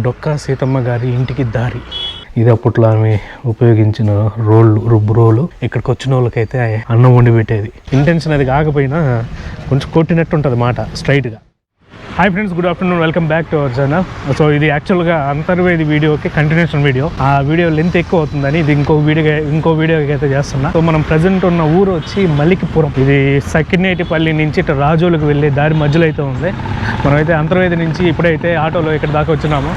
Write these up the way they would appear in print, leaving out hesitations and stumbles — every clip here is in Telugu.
డొక్కా సీతమ్మ గారి ఇంటికి దారి. ఇది అప్పట్లో ఆమె ఉపయోగించిన రుబ్బు రోలు. ఇక్కడికి వచ్చిన వాళ్ళకైతే అన్నం వండి పెట్టేది. ఇంటెన్షన్ అది కాకపోయినా కొంచెం కొట్టినట్టు ఉంటుంది మాట స్ట్రైట్గా. Hi friends, good afternoon, welcome back to our channel. So ఇది యాక్చువల్గా అంతర్వేది వీడియోకి కంటిన్యూషన్ వీడియో. ఆ వీడియో లెంత్ ఎక్కువ అవుతుందని ఇది ఇంకో వీడియోకి అయితే చేస్తున్నా. సో మనం ప్రజెంట్ ఉన్న ఊరు వచ్చి మలికిపురం. ఇది సకినేటిపల్లి నుంచి ఇటు రాజోలకు వెళ్ళే దారి మధ్యలో అయితే ఉంది. మనమైతే అంతర్వేది నుంచి ఇప్పుడైతే ఆటోలో ఇక్కడ దాకా వచ్చినాము.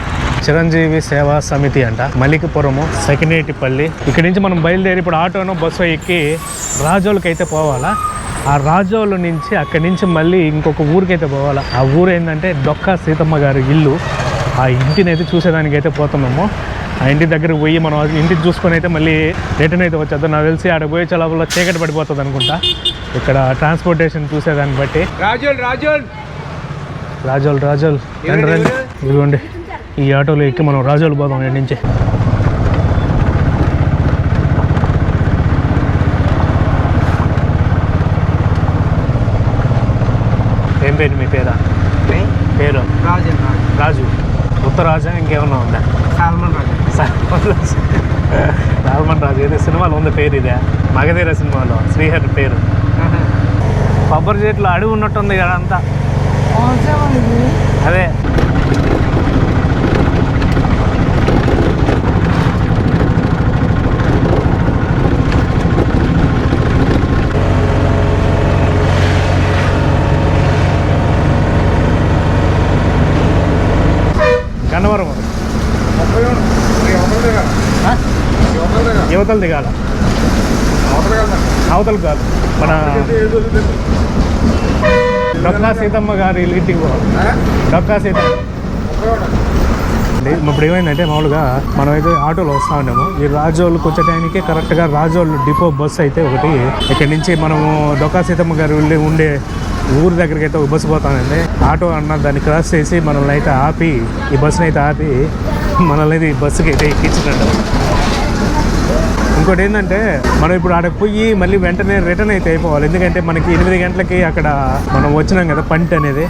చిరంజీవి సేవా సమితి అంట, మలికిపురము, సకినేటిపల్లి. ఇక్కడి నుంచి మనం బయలుదేరి ఇప్పుడు ఆటోనో బస్సు ఎక్కి రాజోలకి అయితే పోవాలా. ఆ రాజోల నుంచి అక్కడి నుంచి మళ్ళీ ఇంకొక ఊరికైతే పోవాలి. ఆ ఊరు ఏంటంటే డొక్కా సీతమ్మ గారి ఇల్లు. ఆ ఇంటిని అయితే చూసేదానికి అయితే పోతున్నాము. ఆ ఇంటి దగ్గరకు పోయి మనం ఇంటికి చూసుకొని అయితే మళ్ళీ రిటర్న్ అయితే వచ్చేద్దాం. నాకు తెలిసి ఆడ పోయే చాలా చీకటి పడిపోతుంది అనుకుంటా ఇక్కడ ట్రాన్స్పోర్టేషన్ చూసేదాన్ని బట్టి. రాజోల్ ఇదిగోండి, ఈ ఆటోలో ఎక్కి మనం రాజోలు పోదాం ఇక్కడి నుంచి. ఏం పేరు మీ పేరా? పేరు రాజు. ఉత్తరాజా ఇంకేమన్నా ఉందా? సాల్మన్ రాజు. ఏదో సినిమాలో ఉంది పేరు. ఇదే మగధీర సినిమాలో శ్రీహరి పేరు. కొబ్బరి చెట్లు అడుగు ఉన్నట్టుంది కదా అంతా. అదే గన్నవరం. యువతలు దిగాల, అవతలు కాదు. మన డొక్కా సీతమ్మ గారి ఇంటికి పోవాలి. డొక్కా సీతమ్మ ఇప్పుడు ఏమైందంటే, మామూలుగా మనమైతే ఆటోలో వస్తూ ఉన్నాము. ఈ రాజోళ్ళకి వచ్చే టైంకి కరెక్ట్గా రాజోళ్ళు డిపో బస్సు అయితే ఒకటి ఇక్కడి నుంచి మనము డొక్కా సీతమ్మ గారు ఉండే ఊరి దగ్గరికి అయితే బస్సు పోతానండి. ఆటో అన్న దాన్ని క్రాస్ చేసి మనల్ని అయితే ఆపి, ఈ బస్సుని అయితే ఆపి మనల్ని అయితే ఈ బస్సుకి అయితే ఎక్కించినట్టు. ఇంకోటి ఏంటంటే, మనం ఇప్పుడు ఆడకు పోయి మళ్ళీ వెంటనే రిటర్న్ అయితే అయిపోవాలి. ఎందుకంటే మనకి 8 గంటలకి అక్కడ మనం వచ్చినాం కదా, పంట అనేది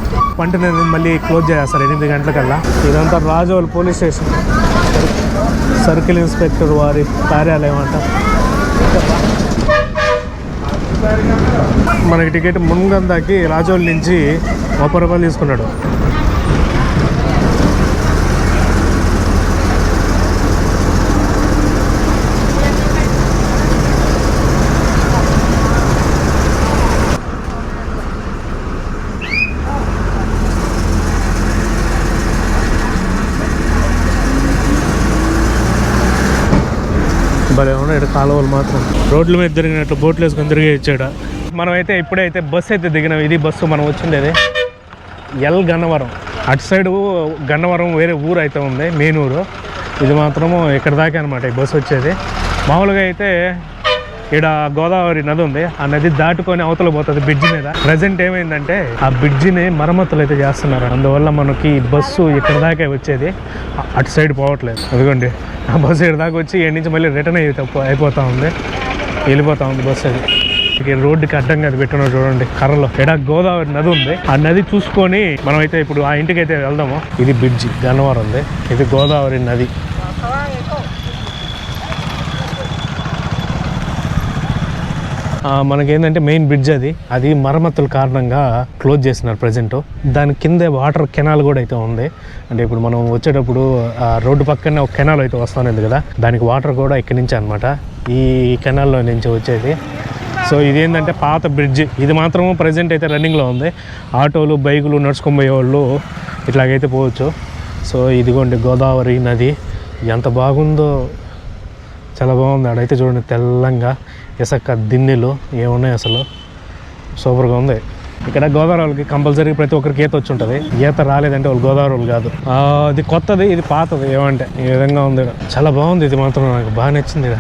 మళ్ళీ క్లోజ్ చేస్తారు 8 గంటలకల్లా. ఇదంతా Razole police station, circle inspector వారి కార్యాలయం అంట. మనకి టికెట్ మున్గందాకి రాజోల్ నుంచి 30 రూపాయలు తీసుకున్నాడు. భలే ఉన్నాయి ఇక్కడ కాలువలు మాత్రం. రోడ్ల మీద తిరిగినట్లు బోట్లు వేసుకొని తిరిగి ఇచ్చాడు. మనమైతే ఇప్పుడైతే బస్సు అయితే దిగినాం. ఇది బస్సు మనం వచ్చిండేది గన్నవరం. అటు సైడు గన్నవరం వేరే ఊరు అయితే ఉంది, మెయిన్ ఊరు. ఇది మాత్రము ఇక్కడ దాకా అనమాట ఈ బస్సు వచ్చేది. మామూలుగా అయితే ఇక్కడ గోదావరి నది ఉంది. ఆ నది దాటుకొని అవతల పోతుంది బ్రిడ్జి మీద. ప్రజెంట్ ఏమైందంటే ఆ బ్రిడ్జిని మరమ్మతులు అయితే చేస్తున్నారు. అందువల్ల మనకి బస్సు ఇక్కడ దాకా వచ్చేది, అటు సైడ్ పోవట్లేదు. అదిగోండి, ఆ బస్సు ఇక్కడ దాకా వచ్చి ఇక్కడి నుంచి మళ్ళీ రిటర్న్ అయిపోతూ ఉంది, వెళ్ళిపోతూ ఉంది బస్సు. అది రోడ్డుకి అడ్డంగా అది పెట్టున్నారు చూడండి కర్రలో. ఇక్కడ గోదావరి నది ఉంది. ఆ నది చూసుకొని మనం అయితే ఇప్పుడు ఆ ఇంటికి అయితే వెళ్దాము. ఇది బ్రిడ్జి గన్నవరం ఉంది, ఇది గోదావరి నది. మనకేంటంటే మెయిన్ బ్రిడ్జ్ అది మరమ్మతుల కారణంగా క్లోజ్ చేస్తున్నారు ప్రజెంట్. దాని కింద వాటర్ కెనాల్ కూడా అయితే ఉంది. అంటే ఇప్పుడు మనం వచ్చేటప్పుడు ఆ రోడ్డు పక్కనే ఒక కెనాల్ అయితే వస్తుంది కదా, దానికి వాటర్ కూడా ఇక్కడి నుంచి అనమాట, ఈ కెనాల్లో నుంచి వచ్చేది. సో ఇదేంటంటే పాత బ్రిడ్జ్. ఇది మాత్రం ప్రజెంట్ అయితే రన్నింగ్లో ఉంది. ఆటోలు, బైకులు, నడుచుకొని పోయేవాళ్ళు ఇట్లాగైతే పోవచ్చు. సో ఇదిగోండి గోదావరి నది, ఎంత బాగుందో, చాలా బాగుంది. ఆడైతే చూడండి తెల్లంగా ఇసుక దిన్నెలు ఏమున్నాయి, అసలు సూపర్గా ఉంది. ఇక్కడ గోదావరి వాళ్ళకి కంపల్సరీ ప్రతి ఒక్కరికి ఈత వచ్చి ఉంటుంది. ఈత రాలేదంటే వాళ్ళు గోదావరి వాళ్ళు కాదు. అది కొత్తది, ఇది పాతది ఏమంటే ఈ విధంగా ఉంది. చాలా బాగుంది. ఇది మాత్రం నాకు బాగా నచ్చింది.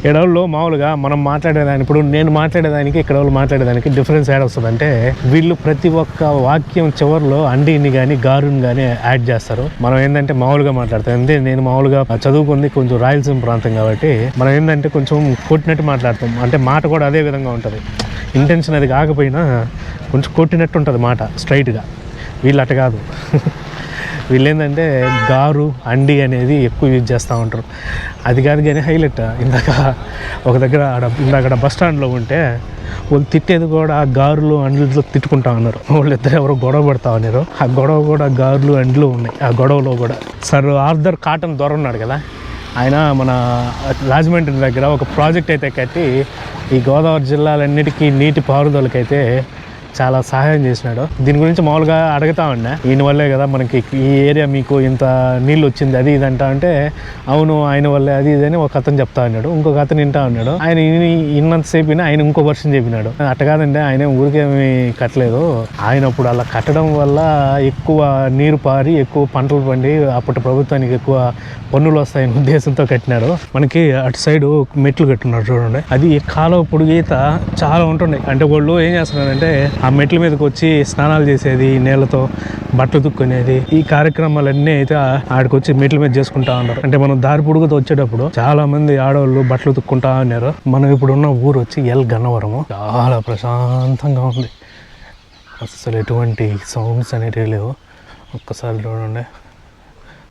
ఎడవుల్లో మామూలుగా మనం మాట్లాడేదాన్ని, ఇప్పుడు నేను మాట్లాడేదానికి ఇక్కడ వాళ్ళు మాట్లాడేదానికి డిఫరెన్స్ యాడ్ వస్తుంది. అంటే వీళ్ళు ప్రతి ఒక్క వాక్యం చివరిలో అండిని కానీ గారుని కానీ యాడ్ చేస్తారు. మనం ఏంటంటే మామూలుగా మాట్లాడతాం. అంటే నేను మామూలుగా చదువుకుంది కొంచెం రాయలసీమ ప్రాంతం కాబట్టి మనం ఏంటంటే కొంచెం కొట్టినట్టు మాట్లాడతాం. అంటే మాట కూడా అదే విధంగా ఉంటుంది. ఇంటెన్షన్ అది కాకపోయినా కొంచెం కొట్టినట్టు ఉంటుంది మాట స్ట్రైట్గా. వీళ్ళు అట్ట కాదు. వీళ్ళు ఏంటంటే గారు అండి అనేది ఎక్కువ యూజ్ చేస్తూ ఉంటారు. అది కాదు కానీ హైలైట్, ఒక దగ్గర ఇందాక బస్ స్టాండ్లో ఉంటే వాళ్ళు తిట్టేది కూడా ఆ గారులు అండ్లతో తిట్టుకుంటా ఉన్నారు. వాళ్ళిద్దరు ఎవరో గొడవ పడతా ఉన్నారు. ఆ గొడవ కూడా గారులు అండ్లు ఉన్నాయి. ఆ గొడవలో కూడా సర్ ఆర్థర్ కాటన్ దొర ఉన్నాడు కదా, ఆయన మన రాజమండ్రి దగ్గర ఒక ప్రాజెక్ట్ అయితే కట్టి ఈ గోదావరి జిల్లాలన్నిటికీ నీటి పారుదలకైతే చాలా సహాయం చేసినాడు. దీని గురించి మామూలుగా అడుగుతా ఉన్నా, ఈయన వల్లే కదా మనకి ఈ ఏరియా మీకు ఇంత నీళ్ళు వచ్చింది అది ఇది అంటా అంటే, అవును ఆయన వల్లే అది ఇది అని ఒక అతను చెప్తా ఉన్నాడు. ఇంకొక అతను వింటా ఉన్నాడు. ఆయన ఇన్నంతసేపు ఆయన ఇంకో వర్షన్ చెప్పినాడు. అట్ట కాదండి, ఆయన ఊరికేమి కట్టలేదు, ఆయన అప్పుడు అలా కట్టడం వల్ల ఎక్కువ నీరు పారి ఎక్కువ పంటలు పండి అప్పటి ప్రభుత్వానికి ఎక్కువ పన్నులు వస్తాయని ఉద్దేశంతో కట్టినాడు. మనకి అటు సైడు మెట్లు కట్టున్నారు చూడండి, అది కాలువ పొడుగీత చాలా ఉంటుండే. అంటే వాళ్ళు ఏం చేస్తున్నారంటే ఆ మెట్ల మీదకి వచ్చి స్నానాలు చేసేది, నీళ్ళతో బట్టలు తుక్కునేది, ఈ కార్యక్రమాలన్నీ అయితే ఆడికి వచ్చి మెట్ల మీద చేసుకుంటా ఉన్నారు. అంటే మనం దారి పొడుగుతో వచ్చేటప్పుడు చాలా మంది ఆడవాళ్ళు బట్టలు తుక్కుంటా ఉన్నారు. మనం ఇప్పుడు ఉన్న ఊరు వచ్చి ఎల్ గన్నవరము. చాలా ప్రశాంతంగా ఉంది, అసలు ఎటువంటి సౌండ్స్ అనేటివి లేవు. ఒక్కసారి చూడండి,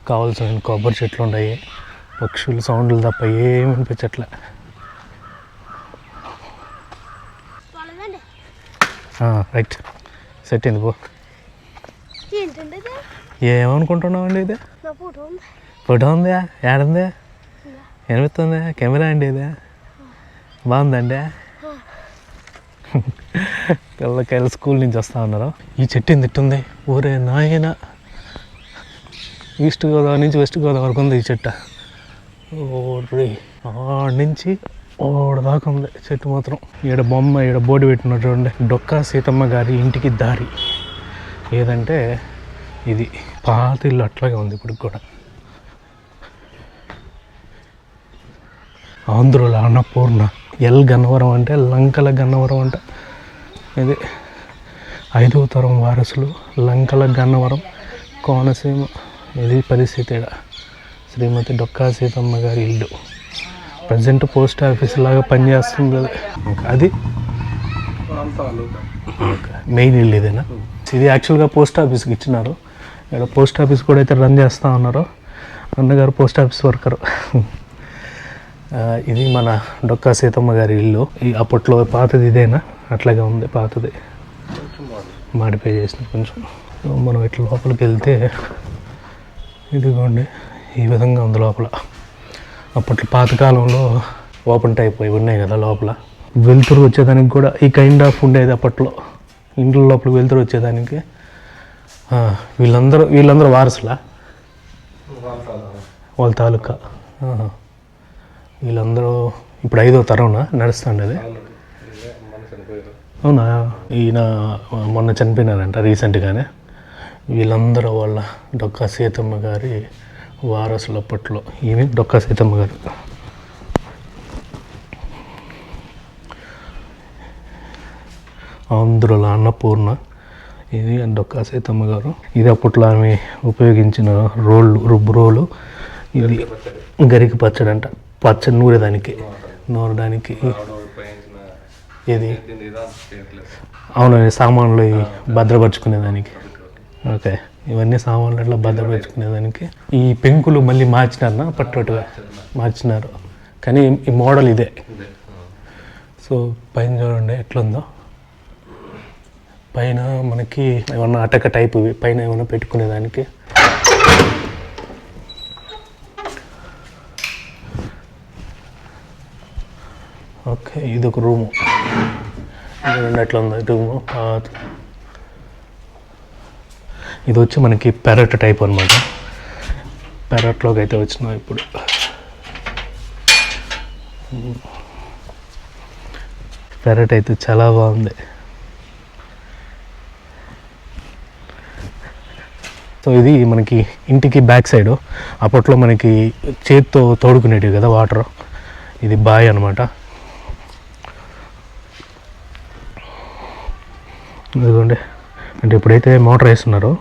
కావాల్సిన కొబ్బరి చెట్లు ఉన్నాయి, పక్షులు సౌండ్లు తప్ప ఏమి అనిపించట్లే. రైట్, సెట్ అయింది పో. ఏమనుకుంటున్నావు అండి? ఇది ఫోటో ఉందా? ఏడుంది? ఏమిస్తుంది? కెమెరా అండి ఇది? బాగుందండి. పిల్లకాయలు స్కూల్ నుంచి వస్తూ ఉన్నారు. ఈ చెట్టు ఏంది ఇట్టుంది? ఊరే నాయన, ఈస్ట్ గోదావరి నుంచి వెస్ట్ గోదావరి వరకు ఉంది ఈ చెట్టు. ఓరి ఆడ నుంచి ఓడ దాకా ఉంది చెట్టు మాత్రం. ఈడ బొమ్మ, ఈడ బోర్డు పెట్టినారు చూడండి, డొక్కా సీతమ్మ గారి ఇంటికి దారి. ఏదంటే ఇది పాత ఇల్లు అట్లాగే ఉంది ఇప్పుడు కూడా. ఆంధ్రుల అన్నపూర్ణ, ఎల్ గన్నవరం అంటే లంకల గన్నవరం అంట. ఇది 5వ తరం వారసులు లంకల గన్నవరం కోనసీమ. ఇది పరిస్థితి. శ్రీమతి డొక్కా సీతమ్మ గారి ఇల్లు ప్రజెంట్ పోస్ట్ ఆఫీస్ లాగా పనిచేస్తుంది. అది మెయిన్ ఇల్లు ఇదేనా? ఇది యాక్చువల్గా పోస్ట్ ఆఫీస్కి ఇచ్చినారు. ఇక్కడ పోస్ట్ ఆఫీస్ కూడా అయితే రన్ చేస్తూ ఉన్నారు. అన్నగారు పోస్ట్ ఆఫీస్ వర్కరు. ఇది మన డొక్కా సీతమ్మ గారి ఇల్లు. ఈ అప్పట్లో పాతది ఇదేనా? అట్లాగే ఉంది, పాతది, మాడిఫై చేసిన కొంచెం. మనం ఇట్లా లోపలికి వెళ్తే ఇదిగోండి ఈ విధంగా ఉంది లోపల. అప్పట్లో పాతకాలంలో ఓపెన్ టైప్ అవి ఉన్నాయి కదా లోపల. వెలుతురు వచ్చేదానికి కూడా ఈ కైండ్ ఆఫ్ ఉండేది అప్పట్లో. ఇంట్లో లోపలికి వెలుతురు వచ్చేదానికి. వీళ్ళందరూ వారసులా? వాళ్ళ తాలూకా. వీళ్ళందరూ ఇప్పుడు 5వ తరంనా నడుస్తుండేది? అవునా? ఈయన మొన్న చనిపోయినారంట రీసెంట్గానే. వీళ్ళందరూ వాళ్ళ డొక్కా సీతమ్మ గారి వారసులు అప్పట్లో. ఈమె డొక్కా సీతమ్మ గారు. ఆంధ్రుల అన్నపూర్ణ, ఇది డొక్కా సీతమ్మ గారు. ఇది అప్పట్లో ఆమె ఉపయోగించిన రుబ్బు రోలు. ఇది గరిక పచ్చడి అంట, పచ్చడి నూరేదానికి, నూరడానికి. ఇది అవును, సామాన్లు భద్రపరుచుకునేదానికి. ఓకే, ఇవన్నీ సామాన్లు అట్లా భద్రపరుచుకునేదానికి. ఈ పెంకులు మళ్ళీ మార్చినారనా? పట్టుగా మార్చినారు, కానీ ఈ మోడల్ ఇదే. సో పైన చూడండి ఎట్లుందో. పైన మనకి ఏమన్నా అటక టైప్ ఇవి పైన ఏమైనా పెట్టుకునేదానికి. ఓకే, ఇది ఒక రూము. చూడండి ఎట్లా ఉందో రూము. ఇది వచ్చి మనకి పెరట్ టైప్ అనమాట. పెరట్లోకి అయితే వచ్చినాం ఇప్పుడు. పెరట్ అయితే చాలా బాగుంది. సో ఇది మనకి ఇంటికి బ్యాక్ సైడు. అప్పట్లో మనకి చేతితో తోడుకునేటివి కదా వాటర్. ఇది బాయ్ అనమాట. ఇదిగోండి, అంటే ఇప్పుడైతే మోటార్ వేస్తున్నారో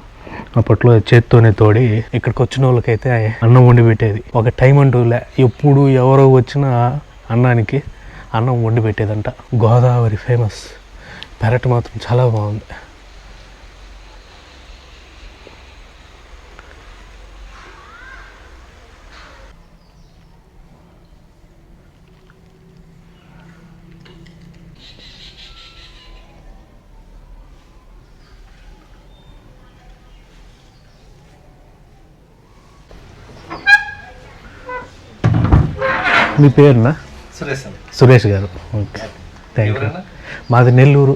అప్పట్లో చేత్తోనే తోడి ఇక్కడికి వచ్చిన వాళ్ళకైతే అన్నం వండి పెట్టేది. ఒక టైం అంటూ ఎప్పుడు ఎవరో వచ్చినా అన్నానికి అన్నం వండి పెట్టేదంట. గోదావరి ఫేమస్. పెరట్ మాత్రం చాలా బాగుంది. మీ పేరునా? సురేష్ సురేష్ గారు. Okay, thank you. మాది నెల్లూరు.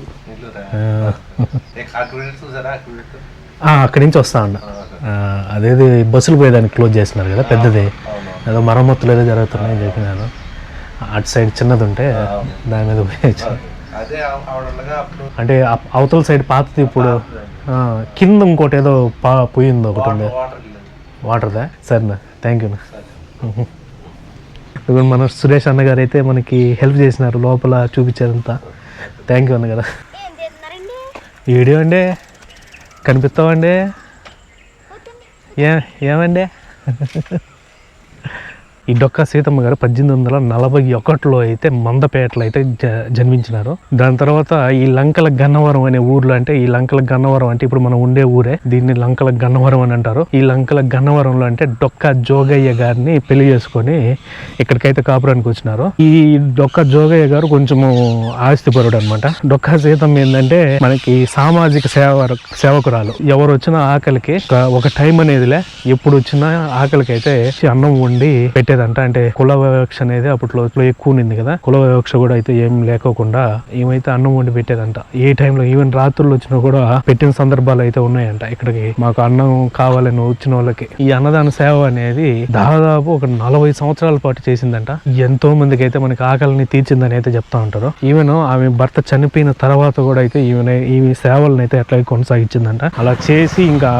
అక్కడి నుంచి వస్తా ఉన్నా. అదేది బస్సులు పోయేదానికి క్లోజ్ చేస్తున్నారు కదా పెద్దది, ఏదో మరమ్మతులు ఏదో జరుగుతున్నాయని చెప్పినాను. అటు సైడ్ చిన్నది ఉంటే దాని మీద పోయచ్చు. అంటే అవతల సైడ్ పాతది ఇప్పుడు కింద ఇంకోటి ఏదో పోయింది ఒకటి ఉంది. వాటర్దా? సరేనా, థ్యాంక్ యూనా. ఇప్పుడు మన సురేష్ అన్నగారు అయితే మనకి హెల్ప్ చేసినారు, లోపల చూపించారంతా. థ్యాంక్ యూ అన్నగారు. వీడియో అండి, కనిపిస్తామండి. ఏమండి ఈ డొక్కా సీతమ్మ గారు 1841లో అయితే మందపేటలో అయితే జన్మించినారు. దాని తర్వాత ఈ లంకల గన్నవరం అనే ఊర్లో, అంటే ఈ లంకల గన్నవరం అంటే ఇప్పుడు మనం ఉండే ఊరే, దీన్ని లంకల గన్నవరం అని అంటారు. ఈ లంకల గన్నవరంలో అంటే డొక్కా జోగయ్య గారిని పెళ్లి చేసుకొని ఇక్కడికైతే కాపురానికి వచ్చినారు. ఈ డొక్కా జోగయ్య గారు కొంచెము ఆస్తిపరుడు అనమాట. డొక్కా సీతమ్మ ఏంటంటే మనకి సామాజిక సేవకురాలు. ఎవరు వచ్చినా ఆకలికి ఒక టైం అనేదిలే, ఎప్పుడు వచ్చినా ఆకలికి అయితే అన్నం వండి పెట్టేదంట. అంటే కుల వివక్ష అనేది అప్పట్లో ఎక్కువ ఉంది కదా, కుల వివక్ష కూడా అయితే ఏం లేకోకుండా ఏమైతే అన్నం వండి పెట్టేదంట. ఏ టైంలో ఈవెన్ రాత్రులు వచ్చినా కూడా పెట్టిన సందర్భాలు అయితే ఉన్నాయంట. ఇక్కడికి మాకు అన్నం కావాలని వచ్చిన వాళ్ళకి ఈ అన్నదాన సేవ అనేది దాదాపు ఒక 40 సంవత్సరాల పాటు చేసిందంట. ఎంతో మందికి అయితే మనకి ఆకలిని తీర్చిందని అయితే చెప్తా ఉంటారు. ఈవెన్ ఆమె భర్త చనిపోయిన తర్వాత కూడా అయితే ఈ సేవలను అయితే అట్లా కొనసాగించిందంట. అలా చేసి ఇంకా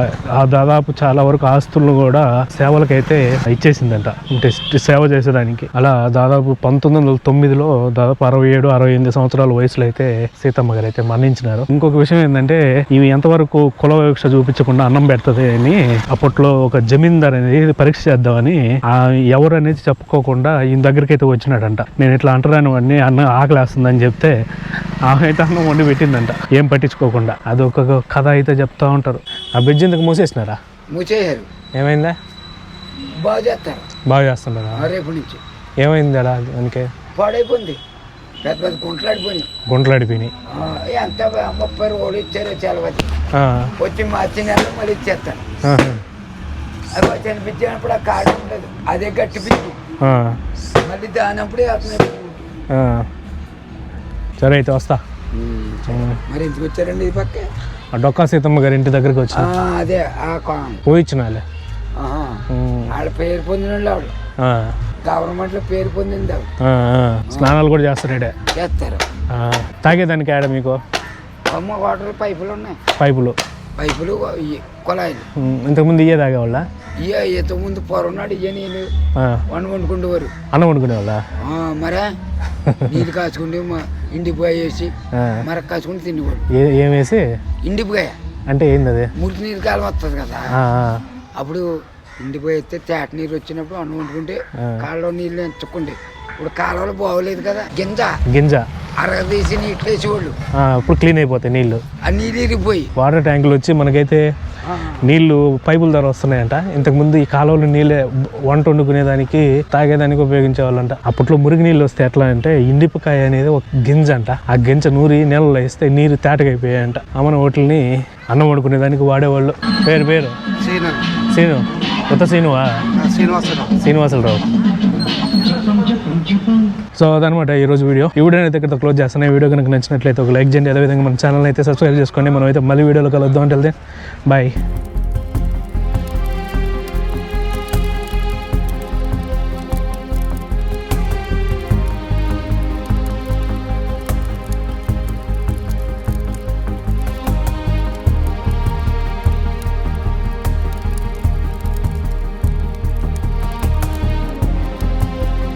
దాదాపు చాలా వరకు ఆస్తులను కూడా సేవలకైతే ఇచ్చేసిందంట, అంటే సేవ చేసేదానికి. అలా దాదాపు 1909లో దాదాపు 67-68 సంవత్సరాల వయసులో అయితే సీతమ్మ గారు అయితే మరణించినారు. ఇంకొక విషయం ఏంటంటే ఇవి ఎంతవరకు కుల వివక్ష చూపించకుండా అన్నం పెడుతుంది అని అప్పట్లో ఒక జమీందార్ అనేది పరీక్ష చేద్దామని ఎవరు అనేది చెప్పుకోకుండా ఈయన దగ్గరికి అయితే వచ్చినాడంట. నేను ఇట్లా అంటరాని వాడిని, అన్నం ఆకలేస్తుందని చెప్తే ఆమె అయితే అన్నం వండి పెట్టిందంట, ఏం పట్టించుకోకుండా. అది ఒక కథ అయితే చెప్తా ఉంటారు. ఆ బ్రిడ్జ్ ఇంతకు మూసేసినారా? మూసేయారు. ఏమైందా? బాగా చేస్తారు. బాగా చేస్తున్నారా? రేపు నుంచి. ఏమైంది అలా? అందుకే పాడైపోయింది, పెద్ద పెద్ద గుంటలాడిపోయినాయి. ఎంత 30 రోజులు ఇచ్చారు చాలా వచ్చి మార్చి నెలలో మళ్ళీ ఇచ్చేస్తాను. అది వచ్చి అనిపించినప్పుడు ఆ కాడ ఉండదు, అదే గట్టి పిచ్చి మళ్ళీ దానప్పుడే సరే అయితే వస్తా. మరి ఎందుకు వచ్చారండి ఈ పక్క? ఆ డొక్కా సీతమ్మ గారి ఇంటి దగ్గరికి వచ్చి అదే పోయిచ్చినాలే. వాళ్ళ పేరు పొందిన వాళ్ళు, గవర్నమెంట్ లో పేరు పొందింది. స్నానాలు కూడా చేస్తారు, చేస్తారు. తాగేదానికి ఆడ మీకు అమ్మ వాటర్ పైపులు ఉన్నాయి, పైపులు కుళాయిలు. ఇంతకుముందు ఇయ్యే తాగేవాళ్ళ? ఇంతకుముందు పొరనాడు ఇయ్య నీళ్ళు వండుకుండేవారు. అన్నం వండుకునేవాళ్ళ? మరే నీళ్ళు కాచుకుంటే ఇండిపోయి వేసి మరక కాచుకుంటే తినేవాడు. ఏమేసి? ఇండిపోయ అంటే ఏంది అది? మురికి నీరు కాలం వస్తుంది కదా, అప్పుడు ఇండిపోయి వస్తే తేట నీరు వచ్చినప్పుడు అన్నం వండుకుంటే కాళ్ళలో నీళ్ళు ఎంచుకుంటే. ఇప్పుడు కాలంలో బాగోలేదు కదా, గింజ అరగదీసి నీళ్ళు వేసేవాళ్ళు. ఇప్పుడు క్లీన్ అయిపోతాయి నీళ్ళు, ఆ నీళ్ళు ఇరిగిపోయి. వాటర్ ట్యాంకులు వచ్చి మనకైతే నీళ్లు పైపుల ద్వారా వస్తున్నాయంట. ఇంతకుముందు ఈ కాలువలో నీళ్ళే వంట వండుకునేదానికి తాగేదానికి ఉపయోగించే వాళ్ళంట. అప్పట్లో మురికి నీళ్ళు వస్తే ఎట్లా అంటే ఇండిపకాయ అనేది ఒక గింజ అంట, ఆ గింజ నూరి నీళ్ళలో వేస్తే నీరు తేటగైపోయాయంట. అమ్మన వాటిని అన్నం వండుకునేదానికి వాడేవాళ్ళు. పేరు సీను. కొత్త సీనువా? శ్రీనివాసరావు. సో అదనమాట ఈరోజు వీడియో. ఈ వీడియో అయితే ఇక్కడ క్లోజ్ చేస్తాను. ఈ వీడియో కనుక నచ్చినట్లయితే ఒక లైక్ చేయండి. అదేవిధంగా మన ఛానల్ అయితే సబ్స్క్రైబ్ చేసుకోండి. మనం అయితే మళ్ళీ వీడియోలో కలుద్దాం. అంటే బాయ్.